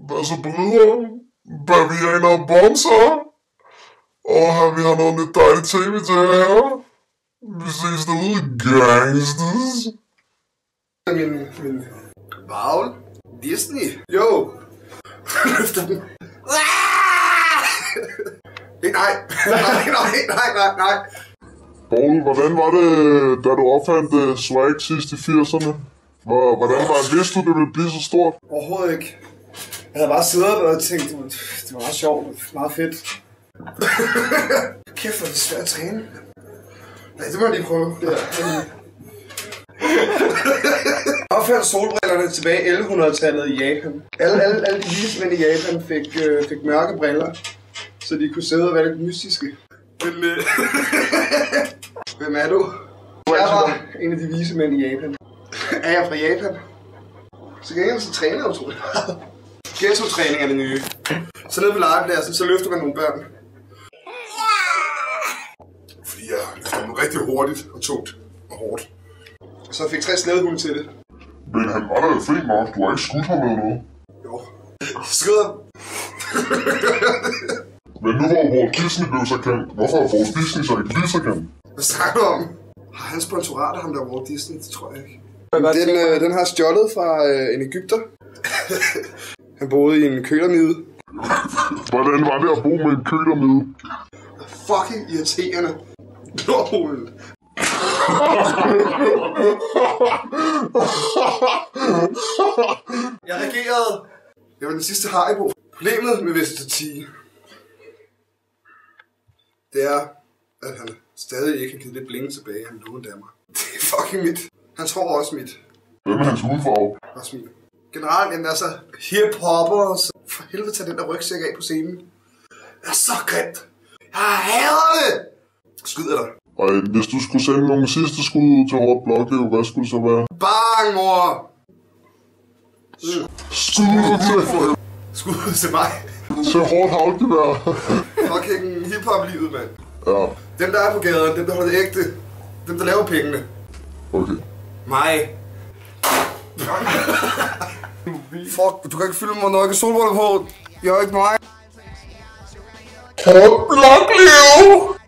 Hvad så bryder? Bavianer og bonser? Og vi har noget lidt dejligt tv til her. Vi ses derude, gangsters. Min Paul Disney. Jo. Løfter den. Nej. Paul, hvordan var det, da du opfandt swag sidst i 80'erne? Hvordan vidste du, det ville blive så stort? Overhovedet ikke. Jeg havde bare siddet og tænkt, det var meget sjovt, meget fedt. Kæft, hvor er det svært at træne. Nej, det må jeg lige prøve. Jeg opfandt solbrillerne tilbage i 1100-tallet i Japan. Alle de vismænd i Japan fik mørke briller, så de kunne sidde og være lidt mystiske. Hvem er du? Jeg var en af de vise mænd i Japan. Er jeg fra Japan? Så gengæld så træner jeg utroligt meget. Ghetto-træning er det nye. Så nede på legepladsen, så løfter man nogle børn. Fordi jeg løfter dem rigtig hurtigt og tungt og hårdt. Så jeg fik 3 slædehunde til det. Men han var da fri nok, du har ikke skudt ham med noget. Jo. Skrider. Men nu hvor Walt Disney blev så kendt, hvorfor er Walt Disney så ikke lige så kendt? Hvad snakker du om? Har han sponsorater, ham der Walt Disney? Det tror jeg ikke. Den har jeg stjålet fra en egypter. Han boede i en kølermide. Hvordan var det at bo med en kølermide? Fucking irriterende. Blåhulen. Jeg reagerede. Jeg var den sidste Haribo. Problemet med Vestetati, det er, at han stadig ikke har givet det bling tilbage, han lånte af mig. Det er fucking mit. Han tror også mit. Hvem er hans hudfarve? Også min. Generelt, jamen altså, hip-hoppers. For helvede, tag den der rygsæk af på scenen. Det er så grimt. Jeg hader det. Skyder dig. Og hvis du skulle sende nogle sidste skud ud til hårdt blokliv, hvad skulle det så være? Bang, mor! Skud til mig. Så hårdt havlgevær. Fucking hip-hop-livet, mand. Ja. Dem, der er på gaden, dem, der holder det ægte. Dem, der laver pengene. Okay. Mig. Fuck, du kan ikke fylde mig, når jeg ikke solbriller på. Jeg er ikke mig. Hårdt blokliv!